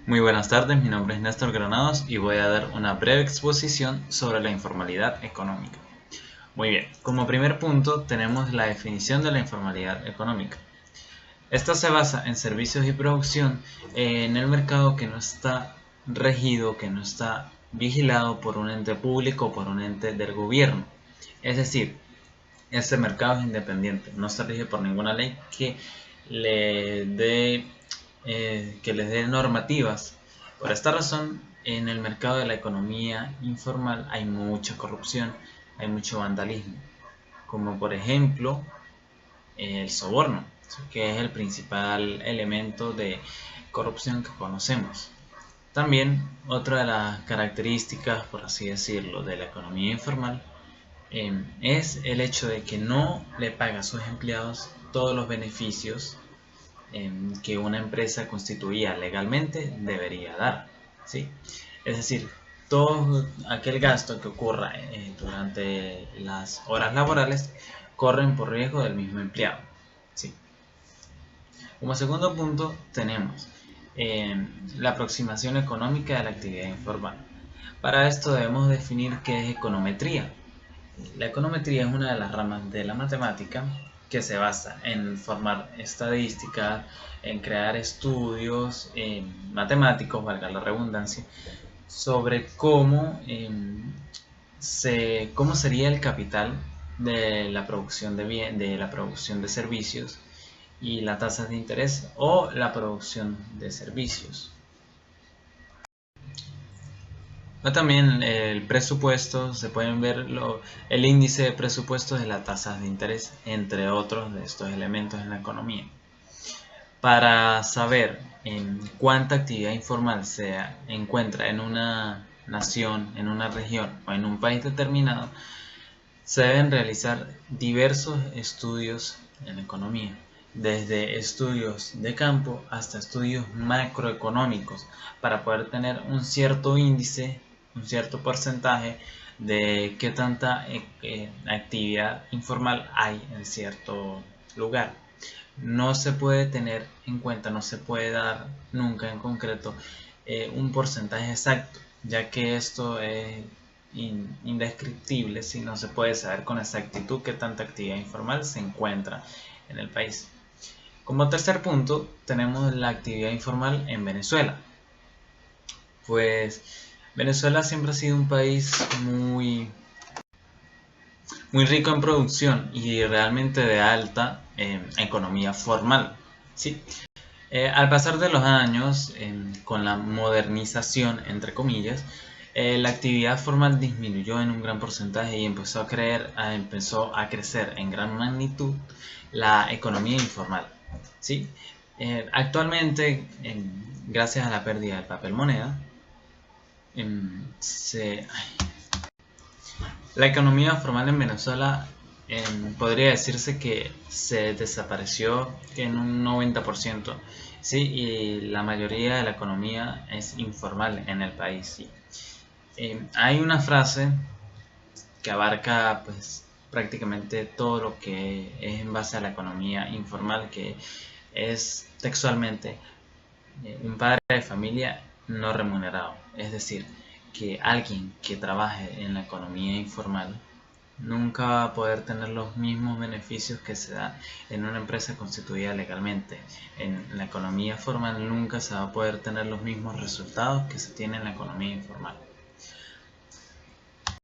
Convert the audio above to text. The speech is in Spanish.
Muy buenas tardes, mi nombre es Néstor Granados y voy a dar una breve exposición sobre la informalidad económica. Muy bien, como primer punto tenemos la definición de la informalidad económica. Esta se basa en servicios y producción en el mercado que no está regido, que no está vigilado por un ente público o por un ente del gobierno. Es decir, este mercado es independiente, no se rige por ninguna ley le dé, que les dé normativas. Por esta razón, en el mercado de la economía informal hay mucha corrupción, hay mucho vandalismo, como por ejemplo el soborno, que es el principal elemento de corrupción que conocemos. También otra de las características, por así decirlo, de la economía informal es el hecho de que no le paga a sus empleados todos los beneficios que una empresa constituida legalmente debería dar, ¿sí? Es decir, todo aquel gasto que ocurra durante las horas laborales corren por riesgo del mismo empleado, ¿sí? Como segundo punto tenemos la aproximación económica de la actividad informal. Para esto debemos definir qué es econometría. La econometría es una de las ramas de la matemática que se basa en formar estadísticas, en crear estudios matemáticos, valga la redundancia, sobre cómo sería el capital de la producción de la producción de servicios y la tasa de interés o la producción de servicios. También el presupuesto, se pueden ver el índice de presupuestos de las tasas de interés, entre otros de estos elementos en la economía. Para saber en cuánta actividad informal se encuentra en una nación, en una región o en un país determinado, se deben realizar diversos estudios en economía, desde estudios de campo hasta estudios macroeconómicos, para poder tener un cierto índice, un cierto porcentaje de qué tanta actividad informal hay en cierto lugar. No se puede tener en cuenta, no se puede dar nunca en concreto un porcentaje exacto, ya que esto es indescriptible si no se puede saber con exactitud qué tanta actividad informal se encuentra en el país. Como tercer punto tenemos la actividad informal en Venezuela. Pues Venezuela siempre ha sido un país muy rico en producción y realmente de alta economía formal, ¿sí? Al pasar de los años, con la modernización, entre comillas, la actividad formal disminuyó en un gran porcentaje y empezó a crecer en gran magnitud la economía informal, ¿sí? Actualmente, gracias a la pérdida del papel moneda, la economía formal en Venezuela podría decirse que se desapareció en un 90%, ¿sí? Y la mayoría de la economía es informal en el país, ¿sí? Hay una frase que abarca pues prácticamente todo lo que es en base a la economía informal, que es textualmente un padre de familia no remunerado, es decir, que alguien que trabaje en la economía informal nunca va a poder tener los mismos beneficios que se da en una empresa constituida legalmente. En la economía formal nunca se va a poder tener los mismos resultados que se tiene en la economía informal.